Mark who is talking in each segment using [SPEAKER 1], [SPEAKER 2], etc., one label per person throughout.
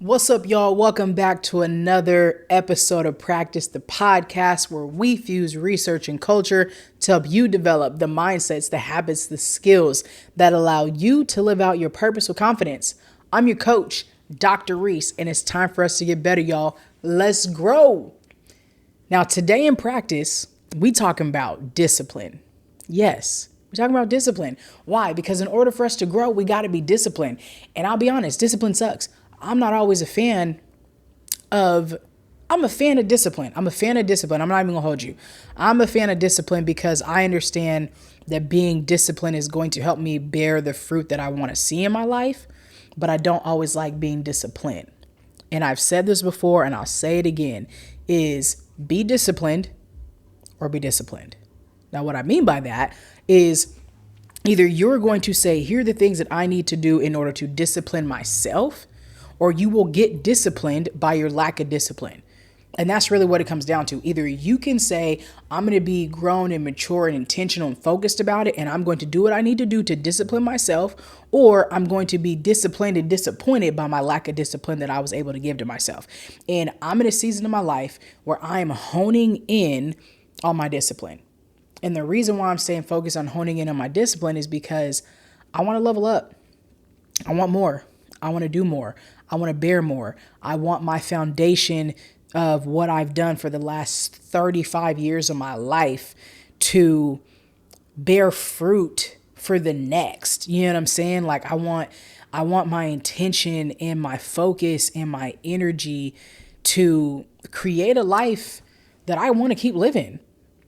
[SPEAKER 1] What's up, y'all? Welcome back to another episode of Practice the Podcast, where we fuse research and culture to help you develop the mindsets, the habits, the skills that allow you to live out your purpose with confidence. I'm your coach, Dr. Rees, and it's time for us to get better, y'all. Let's grow. Now, today in practice, we talking about discipline. Yes, we're talking about discipline. Why? Because in order for us to grow, we got to be disciplined. And I'll be honest, discipline sucks. I'm not always a fan of, I'm a fan of discipline. I'm a fan of discipline. I'm not even gonna hold you. I'm a fan of discipline because I understand that being disciplined is going to help me bear the fruit that I want to see in my life, but I don't always like being disciplined. And I've said this before and I'll say it again, is be disciplined or be disciplined. Now, what I mean by that is either you're going to say, here are the things that I need to do in order to discipline myself, or you will get disciplined by your lack of discipline. And that's really what it comes down to. Either you can say, I'm going to be grown and mature and intentional and focused about it, and I'm going to do what I need to do to discipline myself, or I'm going to be disciplined and disappointed by my lack of discipline that I was able to give to myself. And I'm in a season of my life where I am honing in on my discipline. And the reason why I'm staying focused on honing in on my discipline is because I want to level up. I want more. I want to do more. I want to bear more. I want my foundation of what I've done for the last 35 years of my life to bear fruit for the next. You know what I'm saying? Like I want my intention and my focus and my energy to create a life that I want to keep living.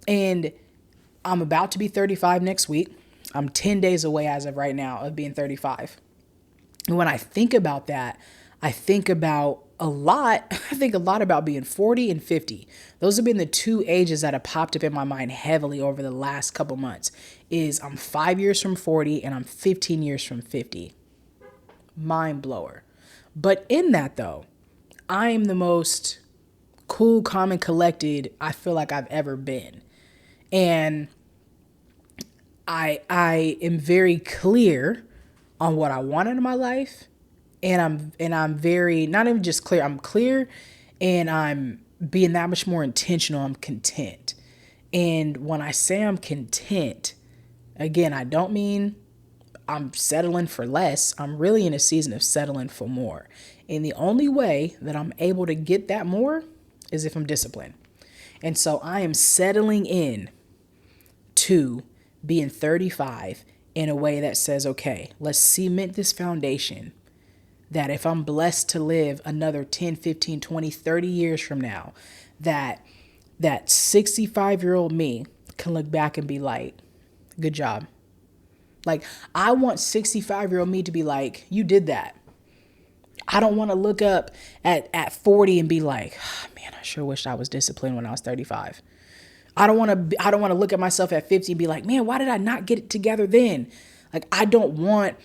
[SPEAKER 1] And I'm about to be 35 next week. I'm 10 days away as of right now of being 35. And when I think about that, I think about a lot. I think a lot about being 40 and 50. Those have been the two ages that have popped up in my mind heavily over the last couple months. Is I'm 5 years from 40 and I'm 15 years from 50. Mind blower. But in that though, I am the most cool, calm, and collected I feel like I've ever been. And I am very clear on what I want in my life. And I'm very, not even just clear, I'm clear and I'm being that much more intentional. I'm content. And when I say I'm content, again, I don't mean I'm settling for less. I'm really in a season of settling for more. And the only way that I'm able to get that more is if I'm disciplined. And so I am settling in to being 35 in a way that says, okay, let's cement this foundation that if I'm blessed to live another 10, 15, 20, 30 years from now, that 65-year-old me can look back and be like, good job. Like, I want 65-year-old me to be like, you did that. I don't want to look up at 40 and be like, oh, man, I sure wish I was disciplined when I was 35. I don't want to look at myself at 50 and be like, man, why did I not get it together then? Like, I don't want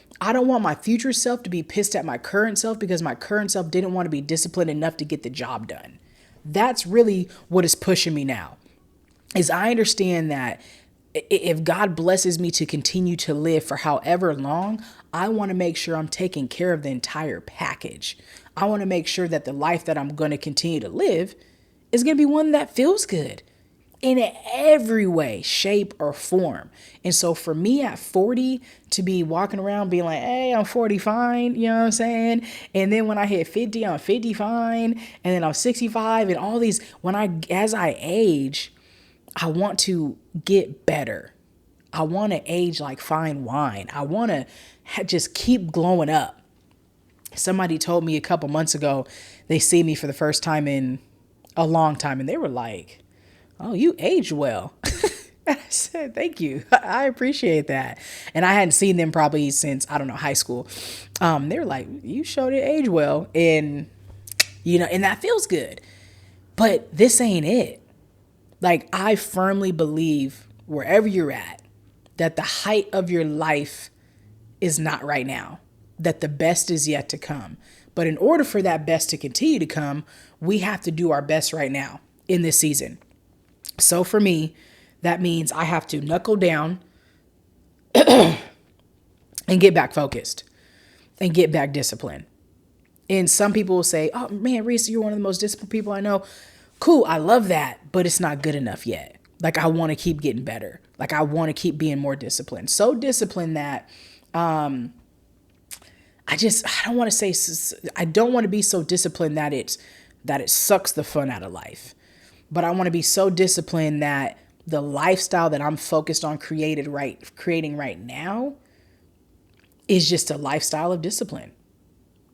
[SPEAKER 1] my future self to be pissed at my current self because my current self didn't want to be disciplined enough to get the job done. That's really what is pushing me now. Is I understand that if God blesses me to continue to live for however long, I want to make sure I'm taking care of the entire package. I want to make sure that the life that I'm going to continue to live is going to be one that feels good in every way, shape, or form. And so for me at 40 to be walking around being like, hey, I'm 40 fine, you know what I'm saying? And then when I hit 50, I'm 50 fine. And then I'm 65 and all these, as I age, I want to get better. I want to age like fine wine. I want to just keep glowing up. Somebody told me a couple months ago, they see me for the first time in a long time. And they were like, oh, you aged well. I said, thank you. I appreciate that. And I hadn't seen them probably since, I don't know, high school. They were like, you showed it age well. And, and that feels good. But this ain't it. Like, I firmly believe wherever you're at, that the height of your life is not right now, that the best is yet to come. But in order for that best to continue to come, we have to do our best right now in this season. So for me, that means I have to knuckle down and get back focused and get back disciplined. And some people will say, oh man, Reese, you're one of the most disciplined people I know. Cool, I love that, but it's not good enough yet. Like I want to keep getting better. Like I want to keep being more disciplined. So disciplined that I don't want to be so disciplined that it sucks the fun out of life. But I want to be so disciplined that the lifestyle that I'm focused on creating right now is just a lifestyle of discipline.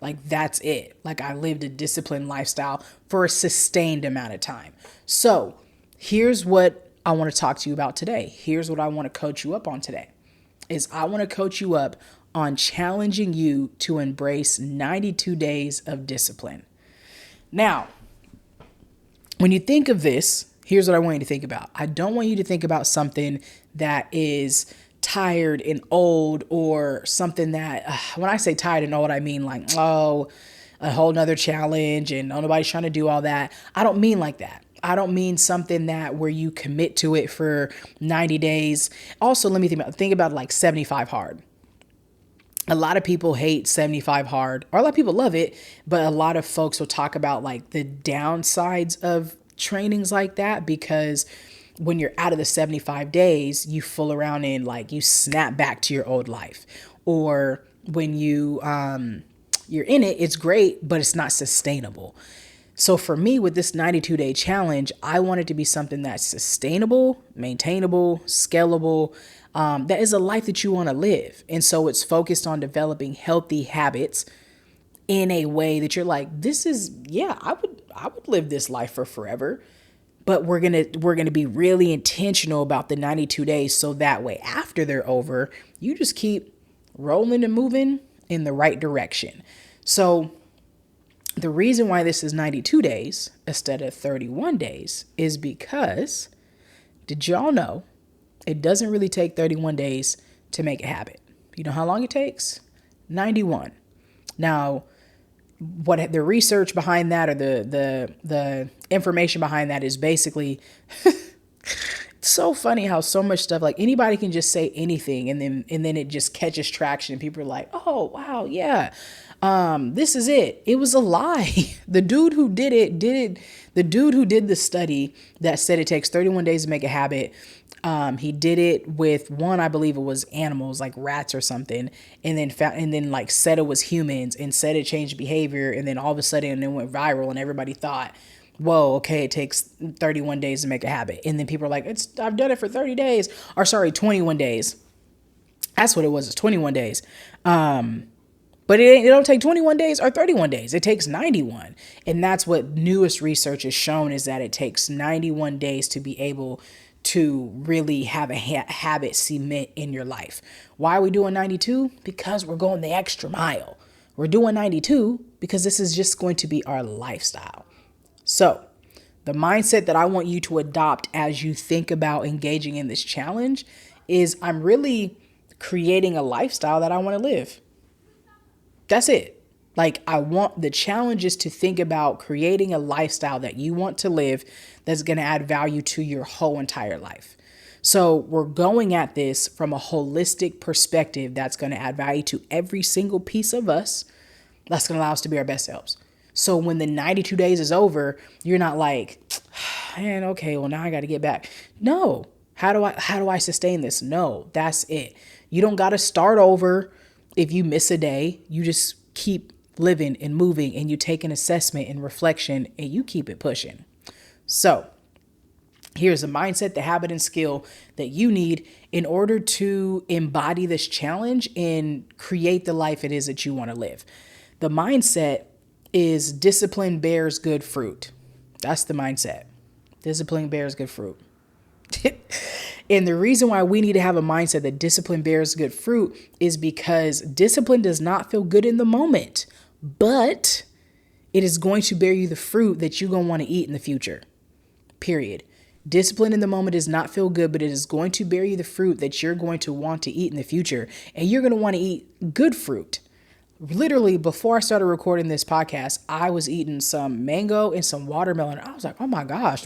[SPEAKER 1] Like that's it. Like I lived a disciplined lifestyle for a sustained amount of time. So here's what I want to talk to you about today. Here's what I want to coach you up on today is I want to coach you up on challenging you to embrace 92 days of discipline. Now, when you think of this, here's what I want you to think about. I don't want you to think about something that is tired and old or something that, when I say tired and old, I mean like, oh, a whole nother challenge and nobody's trying to do all that. I don't mean like that. I don't mean something that where you commit to it for 90 days. Also, let me think about like 75 hard. A lot of people hate 75 hard, or a lot of people love it, but a lot of folks will talk about like the downsides of trainings like that, because when you're out of the 75 days, you fool around and like you snap back to your old life. Or when you're in it, it's great, but it's not sustainable. So for me, with this 92-day challenge, I want it to be something that's sustainable, maintainable, scalable, that is a life that you want to live. And so it's focused on developing healthy habits in a way that you're like, I would live this life for forever. But we're going to be really intentional about the 92 days. So that way, after they're over, you just keep rolling and moving in the right direction. So the reason why this is 92 days instead of 31 days is because, did y'all know it doesn't really take 31 days to make a habit? You know how long it takes? 91. Now, what the research behind that, or the information behind that, is basically it's so funny how so much stuff, like anybody can just say anything and then it just catches traction and people are like, oh wow, yeah, this is it. It was a lie. The dude who did it. The dude who did the study that said it takes 31 days to make a habit, he did it with one, I believe it was animals like rats or something, and then like said it was humans and said it changed behavior, and then all of a sudden it went viral and everybody thought, whoa, okay, it takes 31 days to make a habit. And then people are like, I've done it for 30 days, or sorry, 21 days. That's what it was. It's 21 days. But it don't take 21 days or 31 days. It takes 91. And that's what newest research has shown, is that it takes 91 days to be able to really have a habit cement in your life. Why are we doing 92? Because we're going the extra mile. We're doing 92 because this is just going to be our lifestyle. So the mindset that I want you to adopt as you think about engaging in this challenge is, I'm really creating a lifestyle that I want to live. That's it. Like, I want the challenges to think about creating a lifestyle that you want to live that's going to add value to your whole entire life. So we're going at this from a holistic perspective that's going to add value to every single piece of us. That's going to allow us to be our best selves. So when the 92 days is over, you're not like, man, okay, well now I got to get back. No. How do I sustain this? No, that's it. You don't got to start over. If you miss a day, you just keep living and moving, and you take an assessment and reflection and you keep it pushing. So here's a mindset, the habit, and skill that you need in order to embody this challenge and create the life it is that you want to live. The mindset is discipline bears good fruit. That's the mindset. Discipline bears good fruit. And the reason why we need to have a mindset that discipline bears good fruit is because discipline does not feel good in the moment, but it is going to bear you the fruit that you're going to want to eat in the future. Period. Discipline in the moment does not feel good, but it is going to bear you the fruit that you're going to want to eat in the future. And you're going to want to eat good fruit. Literally, before I started recording this podcast, I was eating some mango and some watermelon. I was like, oh my gosh,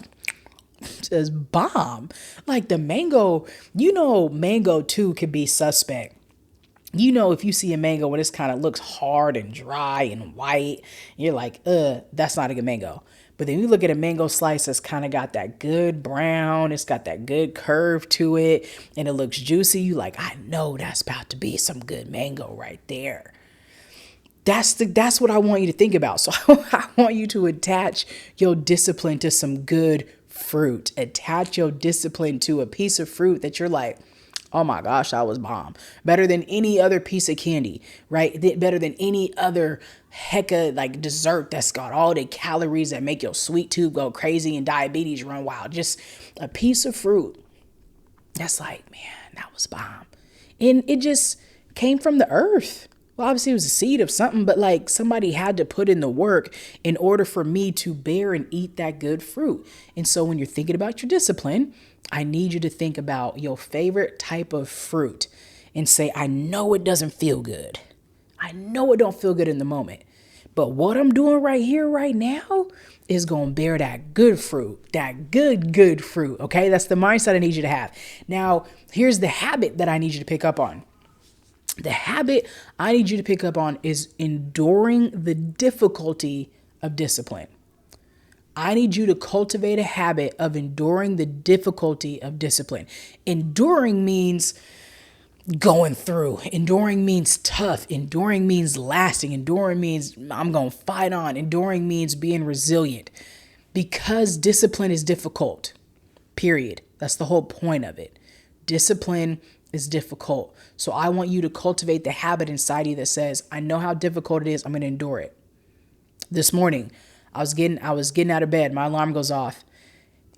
[SPEAKER 1] is bomb. Like the mango, mango too could be suspect. You know, if you see a mango when this kind of looks hard and dry and white, you're like, that's not a good mango. But then you look at a mango slice that's kind of got that good brown, it's got that good curve to it, and it looks juicy. You like, I know that's about to be some good mango right there. That's what I want you to think about. So I want you to attach your discipline to some good fruit. Attach your discipline to a piece of fruit that you're like, oh my gosh, that was bomb. Better than any other piece of candy, right? Better than any other hecka like dessert that's got all the calories that make your sweet tooth go crazy and diabetes run wild. Just a piece of fruit that's like, man, that was bomb. And it just came from the earth. Well, obviously it was a seed of something, but like somebody had to put in the work in order for me to bear and eat that good fruit. And so when you're thinking about your discipline, I need you to think about your favorite type of fruit and say, I know it doesn't feel good. I know it don't feel good in the moment. But what I'm doing right here, right now, is going to bear that good fruit, that good fruit. Okay. That's the mindset I need you to have. Now, here's the habit that I need you to pick up on. The habit I need you to pick up on is enduring the difficulty of discipline. I need you to cultivate a habit of enduring the difficulty of discipline. Enduring means going through. Enduring means tough. Enduring means lasting. Enduring means I'm going to fight on. Enduring means being resilient because discipline is difficult, period. That's the whole point of it. Discipline is difficult. So I want you to cultivate the habit inside you that says, I know how difficult it is. I'm going to endure it. This morning, I was getting out of bed. My alarm goes off.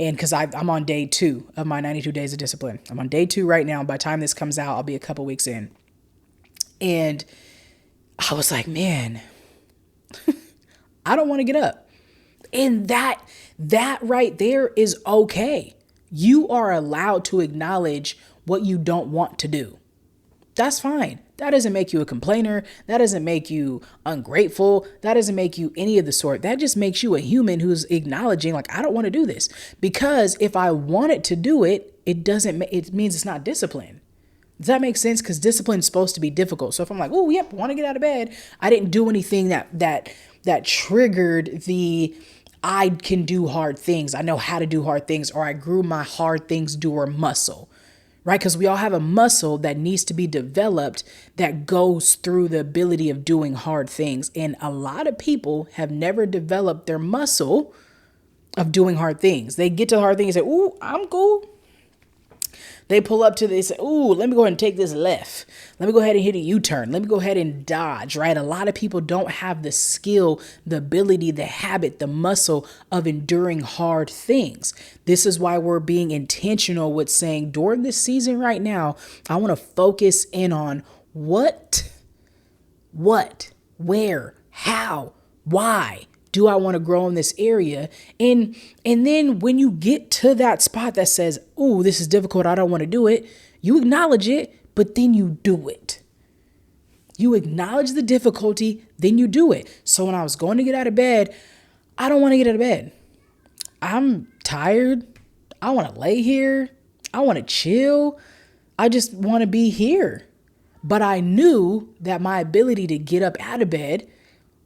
[SPEAKER 1] And because I'm on day 2 of my 92 days of discipline. I'm on day 2 right now. By the time this comes out, I'll be a couple weeks in. And I was like, man, I don't want to get up. And that right there is okay. You are allowed to acknowledge what you don't want to do. That's fine. That doesn't make you a complainer. That doesn't make you ungrateful. That doesn't make you any of the sort. That just makes you a human who's acknowledging, like, I don't want to do this. Because if I wanted to do it, it means it's not discipline. Does that make sense? Because discipline is supposed to be difficult. So if I'm like, oh, yep, want to get out of bed, I didn't do anything that triggered the I can do hard things. I know how to do hard things, or I grew my hard things doer muscle. Right? Because we all have a muscle that needs to be developed that goes through the ability of doing hard things. And a lot of people have never developed their muscle of doing hard things. They get to the hard thing and say, ooh, I'm cool. They pull up to this, say, ooh, let me go ahead and take this left. Let me go ahead and hit a U-turn. Let me go ahead and dodge, right? A lot of people don't have the skill, the ability, the habit, the muscle of enduring hard things. This is why we're being intentional with saying during this season right now, I want to focus in on what, where, how, why do I want to grow in this area? And then when you get to that spot that says, oh, this is difficult, I don't want to do it, you acknowledge it, but then you do it. You acknowledge the difficulty, then you do it. So when I was going to get out of bed, I don't want to get out of bed. I'm tired. I want to lay here. I want to chill. I just want to be here. But I knew that my ability to get up out of bed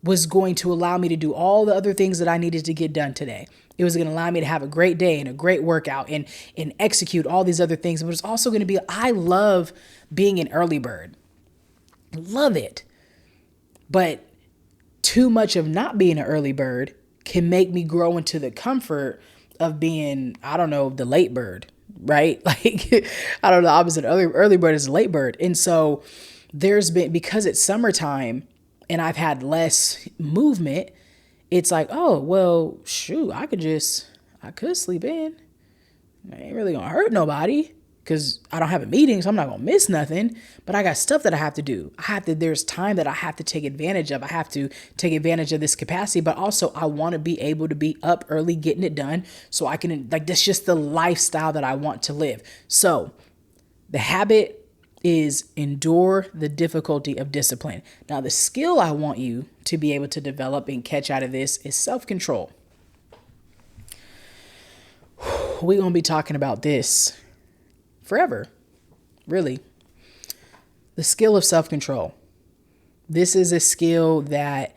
[SPEAKER 1] was going to allow me to do all the other things that I needed to get done today. It was going to allow me to have a great day and a great workout and execute all these other things. But it's also going to be, I love being an early bird. Love it. But too much of not being an early bird can make me grow into the comfort of being, I don't know, the late bird, right? Like, I don't know, the opposite of early bird is late bird. And so there's been, because it's summertime, and I've had less movement, it's like, oh, well, shoot, I could sleep in. I ain't really gonna hurt nobody because I don't have a meeting, so I'm not gonna miss nothing. But I got stuff that I have to do. There's time that I have to take advantage of. I have to take advantage of this capacity, but also I want to be able to be up early, getting it done so I can, like, that's just the lifestyle that I want to live. So the habit is endure the difficulty of discipline. Now, the skill I want you to be able to develop and catch out of this is self-control. We're going to be talking about this forever, really. The skill of self-control. This is a skill that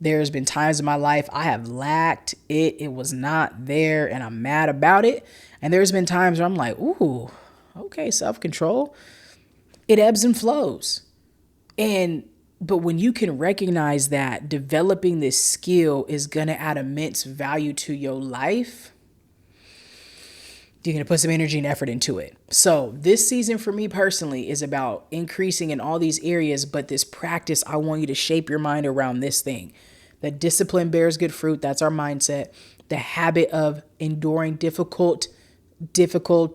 [SPEAKER 1] there's been times in my life I have lacked it. It was not there and I'm mad about it. And there's been times where I'm like, ooh, okay, self-control. It ebbs and flows. But when you can recognize that developing this skill is going to add immense value to your life, you're going to put some energy and effort into it. So this season for me personally is about increasing in all these areas, but this practice, I want you to shape your mind around this thing. That discipline bears good fruit. That's our mindset. The habit of enduring difficult and discipline,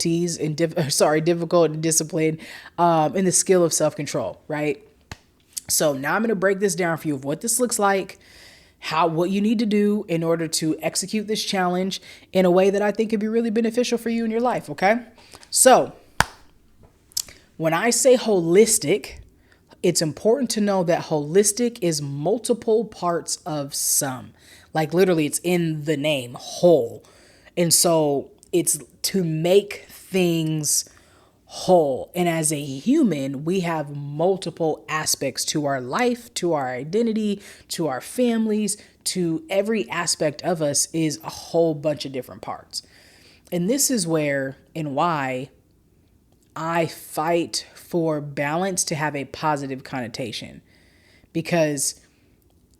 [SPEAKER 1] and the skill of self-control, right? So now I'm going to break this down for you of what this looks like, what you need to do in order to execute this challenge in a way that I think could be really beneficial for you in your life. Okay. So when I say holistic, it's important to know that holistic is multiple parts of some. Like literally it's in the name, whole. And so it's to make things whole. And as a human, we have multiple aspects to our life, to our identity, to our families, to every aspect of us is a whole bunch of different parts. And this is where and why I fight for balance to have a positive connotation, because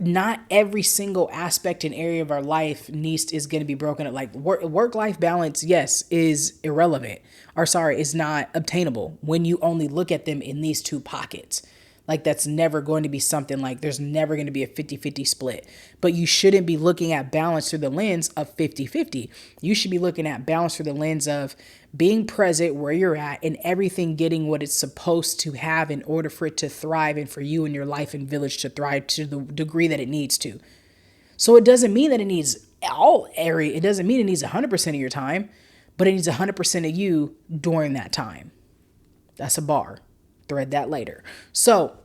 [SPEAKER 1] not every single aspect and area of our life is going to be broken up. Like work-life balance, yes, is irrelevant. Is not obtainable when you only look at them in these two pockets. Like that's never going to be something like there's never going to be a 50-50 split. But you shouldn't be looking at balance through the lens of 50-50. You should be looking at balance through the lens of being present where you're at and everything getting what it's supposed to have in order for it to thrive and for you and your life and village to thrive to the degree that it needs to. So it doesn't mean that it needs it doesn't mean it needs 100% of your time, but it needs 100% of you during that time. That's a bar. Thread that later. So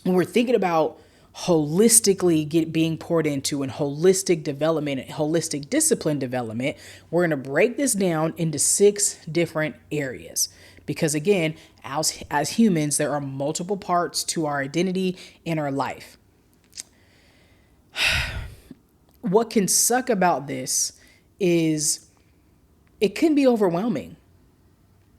[SPEAKER 1] when we're thinking about holistically being poured into and holistic development and holistic discipline development, we're going to break this down into 6 different areas. Because again, as humans, there are multiple parts to our identity and our life. What can suck about this is it can be overwhelming.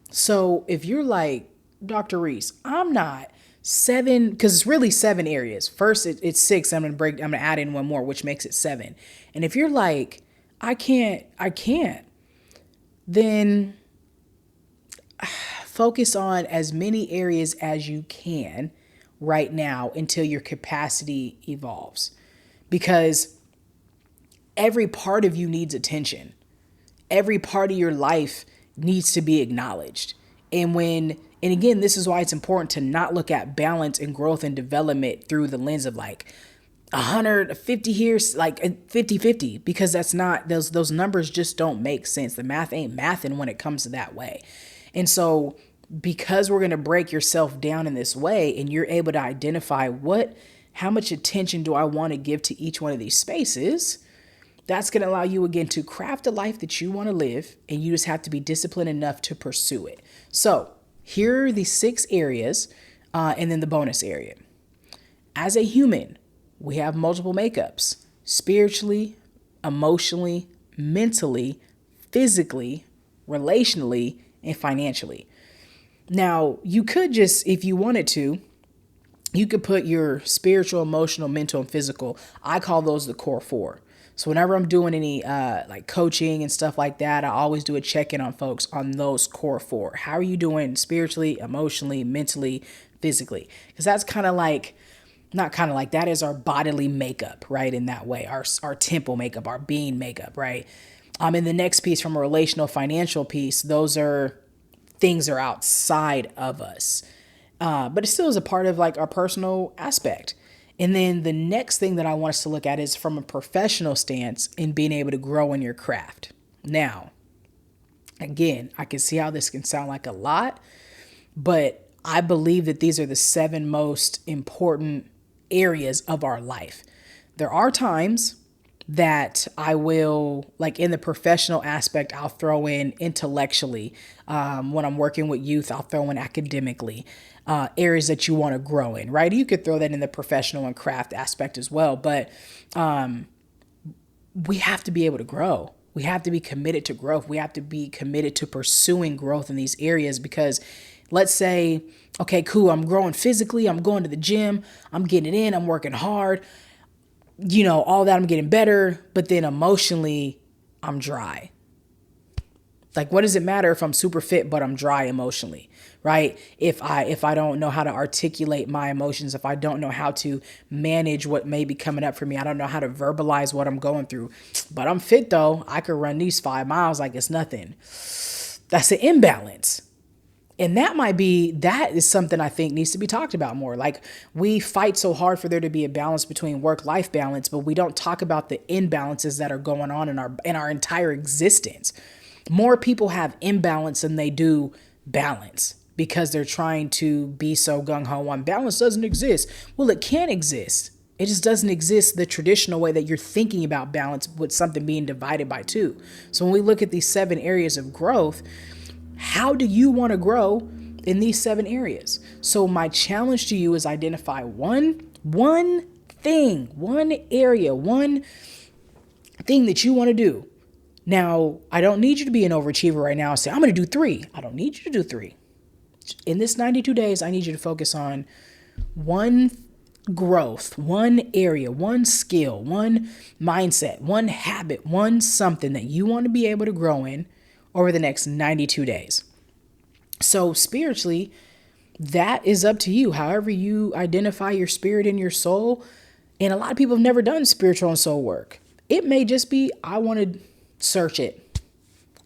[SPEAKER 1] So if you're like, Dr. Rees, I'm not 7, because it's really 7 areas. First, it's 6. I'm going to add in one more, which makes it 7. And if you're like, I can't, then focus on as many areas as you can right now until your capacity evolves. Because every part of you needs attention. Every part of your life needs to be acknowledged. And again, this is why it's important to not look at balance and growth and development through the lens of like 150 here, like 50-50, because that's not, those numbers just don't make sense. The math ain't mathing when it comes to that way. And so because we're going to break yourself down in this way and you're able to identify how much attention do I want to give to each one of these spaces, that's going to allow you again to craft a life that you want to live, and you just have to be disciplined enough to pursue it. So here are the 6 areas, and then the bonus area. As a human, we have multiple makeups: spiritually, emotionally, mentally, physically, relationally, and financially. Now, you could just, if you wanted to, you could put your spiritual, emotional, mental, and physical. I call those the core 4. So whenever I'm doing any like coaching and stuff like that, I always do a check-in on folks on those core 4. How are you doing spiritually, emotionally, mentally, physically? Because that's kind of like, not kind of like, that is our bodily makeup, right? In that way, our temple makeup, our being makeup, right? In the next piece, from a relational, financial piece, those are things are outside of us. But it still is a part of like our personal aspect. And then the next thing that I want us to look at is from a professional stance in being able to grow in your craft. Now, again, I can see how this can sound like a lot, but I believe that these are the 7 most important areas of our life. There are times that I will, like in the professional aspect, I'll throw in intellectually. When I'm working with youth, I'll throw in academically. areas that you want to grow in, right? You could throw that in the professional and craft aspect as well, but we have to be able to grow. We have to be committed to growth. We have to be committed to pursuing growth in these areas because let's say, okay, cool, I'm growing physically, I'm going to the gym, I'm getting it in, I'm working hard, all that, I'm getting better, but then emotionally, I'm dry. Like, what does it matter if I'm super fit, but I'm dry emotionally, right? If I don't know how to articulate my emotions, if I don't know how to manage what may be coming up for me, I don't know how to verbalize what I'm going through, but I'm fit though. I could run these 5 miles like it's nothing. That's an imbalance. And that is something I think needs to be talked about more. Like, we fight so hard for there to be a balance between work-life balance, but we don't talk about the imbalances that are going on in our entire existence. More people have imbalance than they do balance because they're trying to be so gung-ho on balance doesn't exist. Well, it can exist. It just doesn't exist the traditional way that you're thinking about balance with something being divided by 2. So when we look at these 7 areas of growth, how do you want to grow in these 7 areas? So my challenge to you is identify one thing, one area, one thing that you want to do. Now, I don't need you to be an overachiever right now and say, I'm going to do 3. I don't need you to do 3. In this 92 days, I need you to focus on one growth, one area, one skill, one mindset, one habit, one something that you want to be able to grow in over the next 92 days. So spiritually, that is up to you. However you identify your spirit and your soul. And a lot of people have never done spiritual and soul work. It may just be, I want to search it.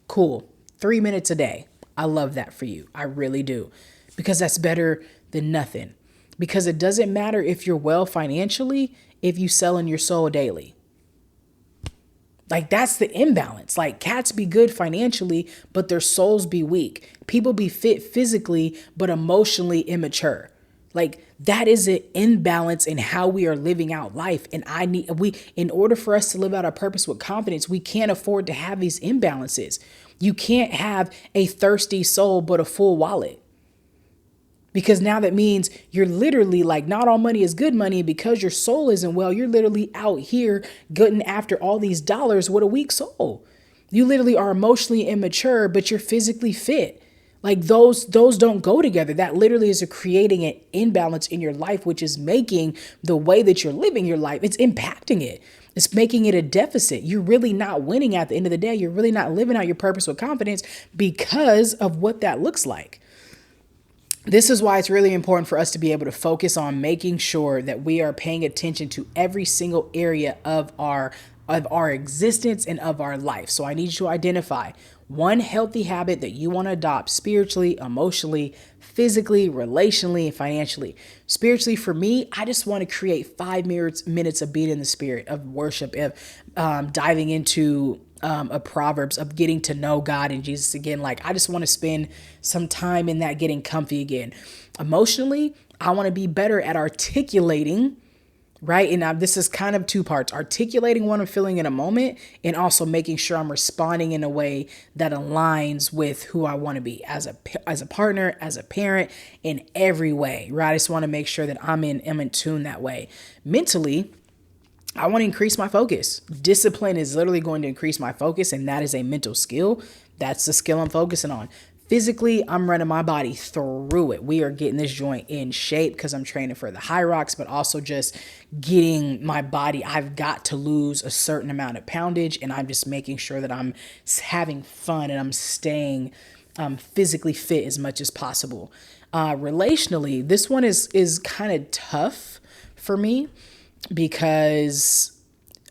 [SPEAKER 1] Cool. 3 minutes a day. I love that for you. I really do. Because that's better than nothing. Because it doesn't matter if you're well financially, if you sell in your soul daily. Like, that's the imbalance. Like, cats be good financially, but their souls be weak. People be fit physically, but emotionally immature. Like, that is an imbalance in how we are living out life. And in order for us to live out our purpose with confidence, we can't afford to have these imbalances. You can't have a thirsty soul, but a full wallet. Because now that means you're literally like, not all money is good money. And because your soul isn't well, you're literally out here getting after all these dollars with a weak soul. You literally are emotionally immature, but you're physically fit. Like, those don't go together. That literally is creating an imbalance in your life, which is making the way that you're living your life, it's impacting it. It's making it a deficit. You're really not winning at the end of the day. You're really not living out your purpose with confidence because of what that looks like. This is why it's really important for us to be able to focus on making sure that we are paying attention to every single area of our existence and of our life. So I need you to identify one healthy habit that you want to adopt spiritually, emotionally, physically, relationally, and financially. Spiritually, for me, I just want to create 5 minutes of being in the spirit, of worship, of diving into a Proverbs, of getting to know God and Jesus again. Like, I just want to spend some time in that, getting comfy again. Emotionally, I want to be better at articulating, right? And this is kind of 2 parts: articulating what I'm feeling in a moment, and also making sure I'm responding in a way that aligns with who I want to be as a partner, as a parent, in every way, right? I just want to make sure that I'm in tune that way. Mentally, I want to increase my focus. Discipline is literally going to increase my focus, and that is a mental skill. That's the skill I'm focusing on. Physically, I'm running my body through it. We are getting this joint in shape because I'm training for the high rocks, but also just getting my body. I've got to lose a certain amount of poundage, and I'm just making sure that I'm having fun and I'm staying physically fit as much as possible. Relationally, this one is kind of tough for me, because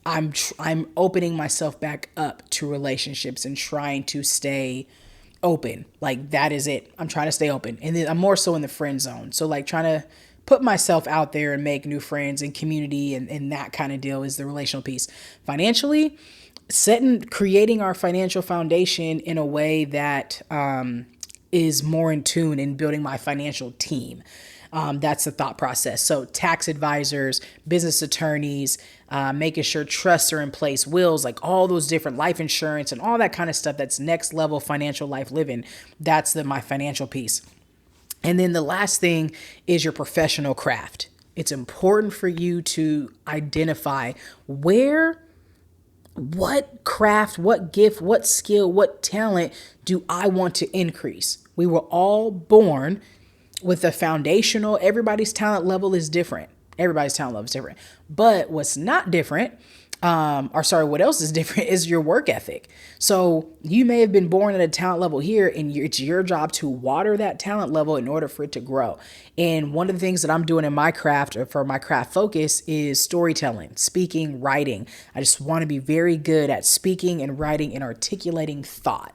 [SPEAKER 1] I'm opening myself back up to relationships and trying to stay open. Like, that is it. I'm trying to stay open. And then I'm more so in the friend zone. So like, trying to put myself out there and make new friends and community and that kind of deal is the relational piece. Financially, creating our financial foundation in a way that is more in tune in building my financial team. That's the thought process. So tax advisors, business attorneys, making sure trusts are in place, wills, like all those different life insurance and all that kind of stuff. That's next level financial life living. That's my financial piece. And then the last thing is your professional craft. It's important for you to identify what craft, what gift, what skill, what talent do I want to increase? We were all born with a foundational, everybody's talent level is different. Everybody's talent level is different. But what's not different, what else is different is your work ethic. So you may have been born at a talent level here, and it's your job to water that talent level in order for it to grow. And one of the things that I'm doing in my craft, or for my craft focus, is storytelling, speaking, writing. I just want to be very good at speaking and writing and articulating thought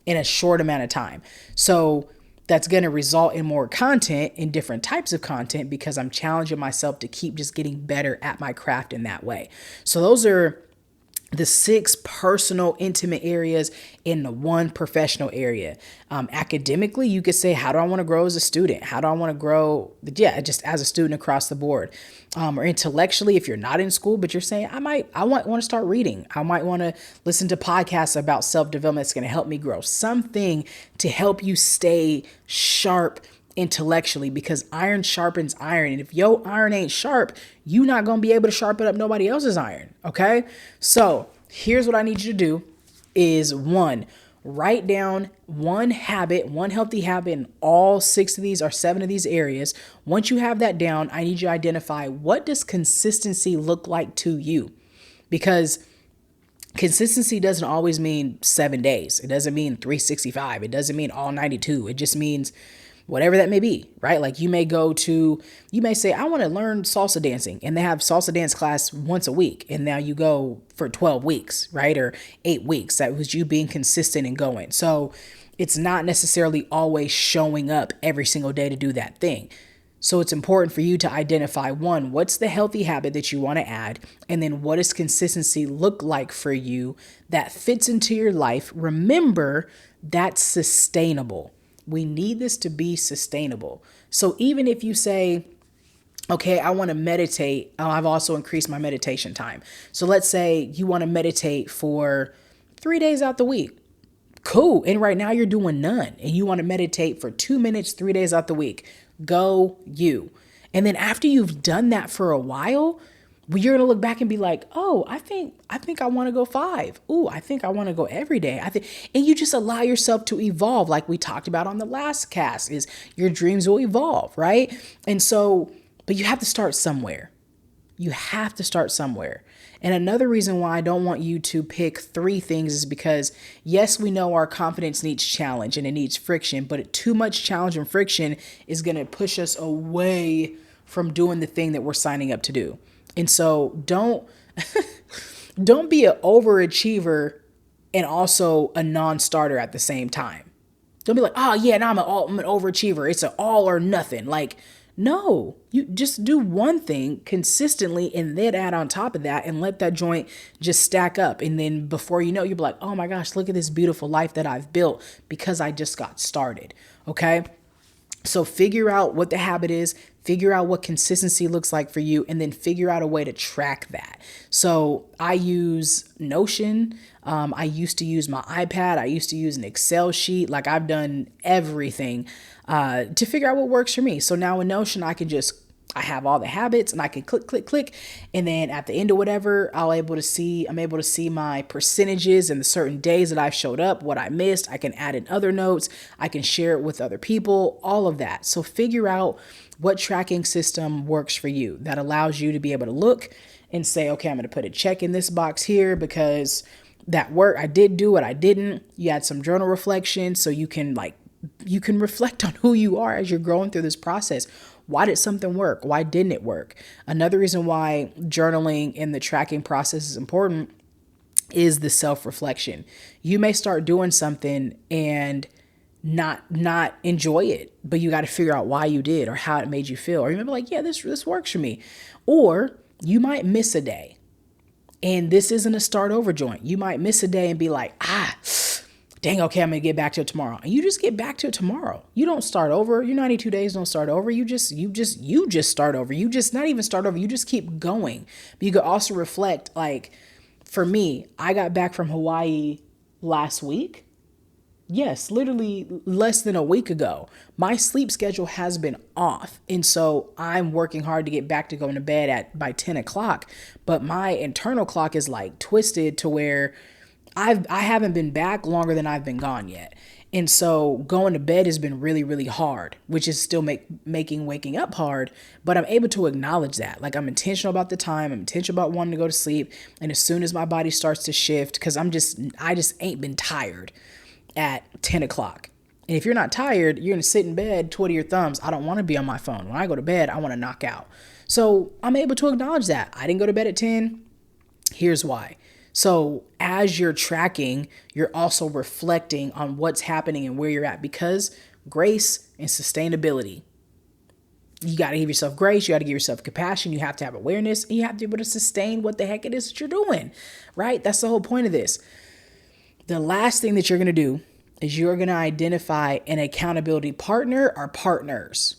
[SPEAKER 1] in a short amount of time. So that's going to result in more content, in different types of content, because I'm challenging myself to keep just getting better at my craft in that way. So those are the 6 personal, intimate areas in the 1 professional area. Academically, you could say, how do I want to grow as a student? How do I want to grow? Just as a student across the board. Or intellectually, if you're not in school, but you're saying, I want to start reading. I might want to listen to podcasts about self-development that's going to help me grow. Something to help you stay sharp intellectually, because iron sharpens iron. And if your iron ain't sharp, you're not going to be able to sharpen up nobody else's iron. Okay. So here's what I need you to do is 1, write down one healthy habit in all 6 of these or 7 of these areas. Once you have that down, I need you to identify, what does consistency look like to you? Because consistency doesn't always mean 7 days. It doesn't mean 365. It doesn't mean all 92. It just means whatever that may be, right? Like you may say, I want to learn salsa dancing, and they have salsa dance class once a week. And now you go for 12 weeks, right? Or 8 weeks. That was you being consistent and going. So it's not necessarily always showing up every single day to do that thing. So it's important for you to identify, 1, what's the healthy habit that you want to add? And then what does consistency look like for you that fits into your life? Remember, that's sustainable. We need this to be sustainable. So even if you say, okay, I want to meditate. I've also increased my meditation time. So let's say you want to meditate for 3 days out the week. Cool. And right now you're doing none, and you want to meditate for 2 minutes, 3 days out the week. Go you. And then after you've done that for a while, you're going to look back and be like, oh, I think I want to go 5. Ooh, I think I want to go every day. And you just allow yourself to evolve. Like we talked about on the last cast, is your dreams will evolve, right? And so, but you have to start somewhere. You have to start somewhere. And another reason why I don't want you to pick 3 things is because, yes, we know our confidence needs challenge and it needs friction, but too much challenge and friction is going to push us away from doing the thing that we're signing up to do. And so don't be an overachiever and also a non-starter at the same time. Don't be like, oh yeah, now I'm an overachiever. It's an all or nothing. Like, no, you just do one thing consistently and then add on top of that and let that joint just stack up. And then before you know, you'll be like, oh my gosh, look at this beautiful life that I've built because I just got started. Okay. So figure out what the habit is, figure out what consistency looks like for you, and then figure out a way to track that. So I use Notion. I used to use my iPad. I used to use an Excel sheet. Like I've done everything to figure out what works for me. So now in Notion, I have all the habits and I can click. And then at the end of whatever, I'm able to see my percentages and the certain days that I've showed up, what I missed. I can add in other notes. I can share it with other people, all of that. So figure out what tracking system works for you that allows you to be able to look and say, okay, I'm going to put a check in this box here because that worked. I did do it. I didn't. You had some journal reflection so you can reflect on who you are as you're growing through this process. Why did something work? Why didn't it work? Another reason why journaling in the tracking process is important is the self-reflection. You may start doing something and not enjoy it, but you got to figure out why you did or how it made you feel. Or you may be like, yeah, this works for me. Or you might miss a day and this isn't a start over joint. You might miss a day and be like, dang, okay, I'm going to get back to it tomorrow. And you just get back to it tomorrow. You don't start over. Your 92 days don't start over. You just start over. You just not even start over. You just keep going. But you could also reflect, like for me, I got back from Hawaii last week. Yes, literally less than a week ago, my sleep schedule has been off. And so I'm working hard to get back to going to bed at by 10 o'clock. But my internal clock is like twisted to where I haven't been back longer than I've been gone yet. And so going to bed has been really, really hard, which is still making waking up hard. But I'm able to acknowledge that. Like I'm intentional about the time. I'm intentional about wanting to go to sleep. And as soon as my body starts to shift, because I just ain't been tired at 10 o'clock. And if you're not tired, you're going to sit in bed, twiddle your thumbs. I don't want to be on my phone. When I go to bed, I want to knock out. So I'm able to acknowledge that. I didn't go to bed at 10. Here's why. So as you're tracking, you're also reflecting on what's happening and where you're at, because grace and sustainability. You got to give yourself grace. You got to give yourself compassion. You have to have awareness, and you have to be able to sustain what the heck it is that you're doing, right? That's the whole point of this. The last thing that you're going to do is you're going to identify an accountability partner or partners.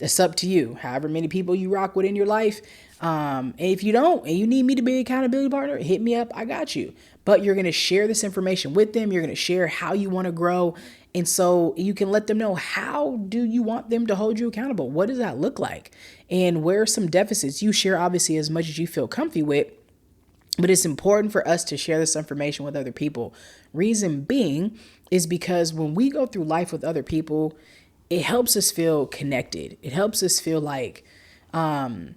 [SPEAKER 1] It's up to you. However many people you rock with in your life. And if you don't, and you need me to be an accountability partner, hit me up. I got you. But you're going to share this information with them. You're going to share how you want to grow. And so you can let them know, how do you want them to hold you accountable? What does that look like? And where are some deficits? You share obviously as much as you feel comfy with. But it's important for us to share this information with other people. Reason being is because when we go through life with other people, it helps us feel connected. It helps us feel like it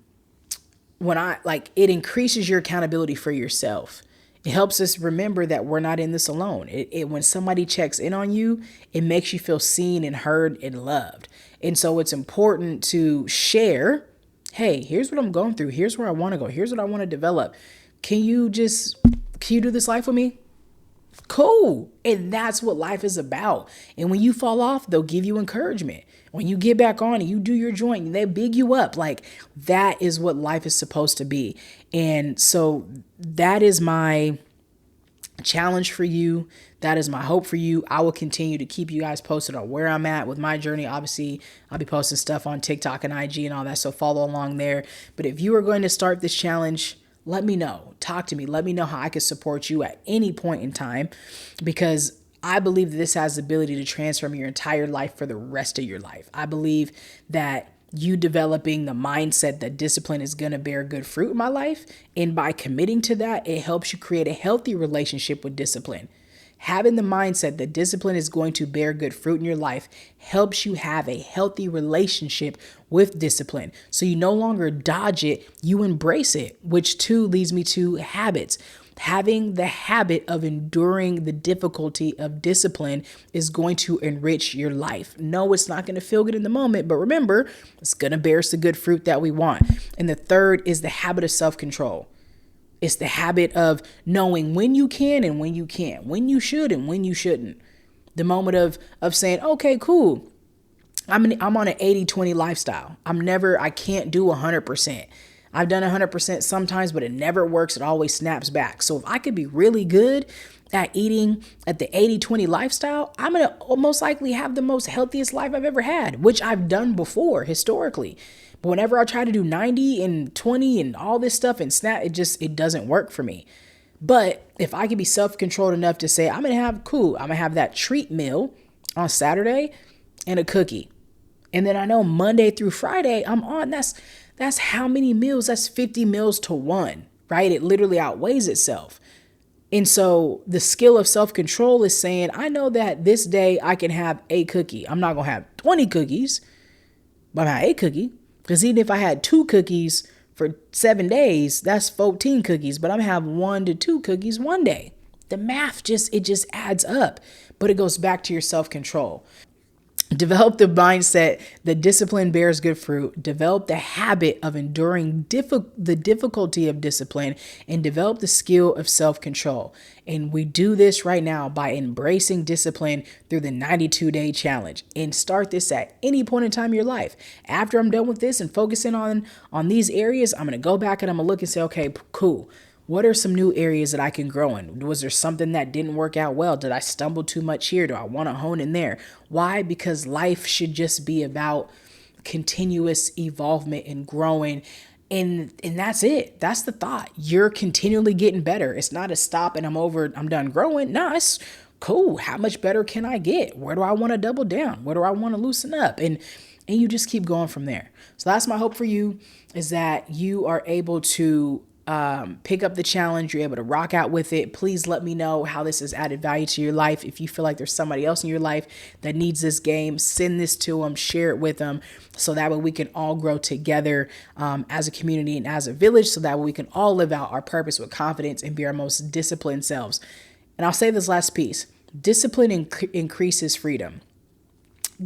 [SPEAKER 1] increases your accountability for yourself. It helps us remember that we're not in this alone. When somebody checks in on you, it makes you feel seen and heard and loved. And so it's important to share, hey, here's what I'm going through. Here's where I want to go. Here's what I want to develop. Can you do this life with me? Cool. And that's what life is about. And when you fall off, they'll give you encouragement. When you get back on and you do your joint, they big you up. Like that is what life is supposed to be. And so that is my challenge for you. That is my hope for you. I will continue to keep you guys posted on where I'm at with my journey. Obviously, I'll be posting stuff on TikTok and IG and all that. So follow along there. But if you are going to start this challenge, let me know. Talk to me. Let me know how I can support you at any point in time, because I believe that this has the ability to transform your entire life for the rest of your life. I believe that you developing the mindset that discipline is going to bear good fruit in my life, and by committing to that, it helps you create a healthy relationship with discipline. Having the mindset that discipline is going to bear good fruit in your life helps you have a healthy relationship with discipline. So you no longer dodge it, you embrace it, which too leads me to habits. Having the habit of enduring the difficulty of discipline is going to enrich your life. No, it's not going to feel good in the moment, but remember, it's going to bear us the good fruit that we want. And the third is the habit of self-control. It's the habit of knowing when you can and when you can't, when you should and when you shouldn't. The moment of saying, okay, cool. I'm on an 80-20 lifestyle. I can't do 100%. I've done 100% sometimes, but it never works. It always snaps back. So if I could be really good at eating at the 80-20 lifestyle, I'm going to most likely have the most healthiest life I've ever had, which I've done before historically. But whenever I try to do 90 and 20 and all this stuff and snap, it doesn't work for me. But if I can be self-controlled enough to say, I'm going to have that treat meal on Saturday and a cookie. And then I know Monday through Friday I'm on. That's how many meals? That's 50 meals to one, right? It literally outweighs itself. And so the skill of self-control is saying, I know that this day I can have a cookie. I'm not going to have 20 cookies, but I'm going to have a cookie. Because even if I had 2 cookies for 7 days, that's 14 cookies, but I'm going to have 1 to 2 cookies one day. The math just adds up, but it goes back to your self-control. Develop the mindset that discipline bears good fruit. Develop the habit of enduring the difficulty of discipline, and develop the skill of self-control. And we do this right now by embracing discipline through the 92-day challenge. And start this at any point in time in your life. After I'm done with this and focusing on these areas, I'm going to go back and I'm going to look and say, okay, cool. What are some new areas that I can grow in? Was there something that didn't work out well? Did I stumble too much here? Do I want to hone in there? Why? Because life should just be about continuous evolvement and growing. And that's it. That's the thought. You're continually getting better. It's not a stop and I'm done growing. No, it's Cool. How much better can I get? Where do I want to double down? Where do I want to loosen up? And you just keep going from there. So that's my hope for you, is that you are able to pick up the challenge. You're able to rock out with it. Please let me know how this has added value to your life. If you feel like there's somebody else in your life that needs this game, send this to them, share it with them, so that way we can all grow together as a community and as a village, so that way we can all live out our purpose with confidence and be our most disciplined selves. And I'll say this last piece: discipline increases freedom.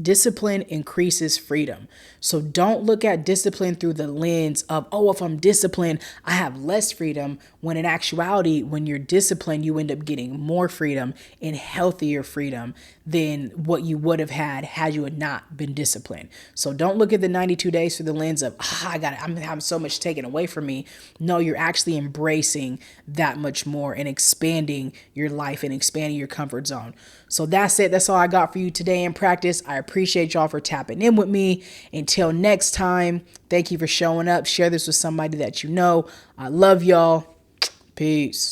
[SPEAKER 1] Discipline increases freedom. So don't look at discipline through the lens of, oh, if I'm disciplined, I have less freedom. When in actuality, when you're disciplined, you end up getting more freedom and healthier freedom than what you would have had you had not been disciplined. So don't look at the 92 days through the lens of, I'm having so much taken away from me. No, you're actually embracing that much more and expanding your life and expanding your comfort zone. So that's it. That's all I got for you today in practice. I appreciate y'all for tapping in with me. Until next time, thank you for showing up. Share this with somebody that you know. I love y'all. Peace.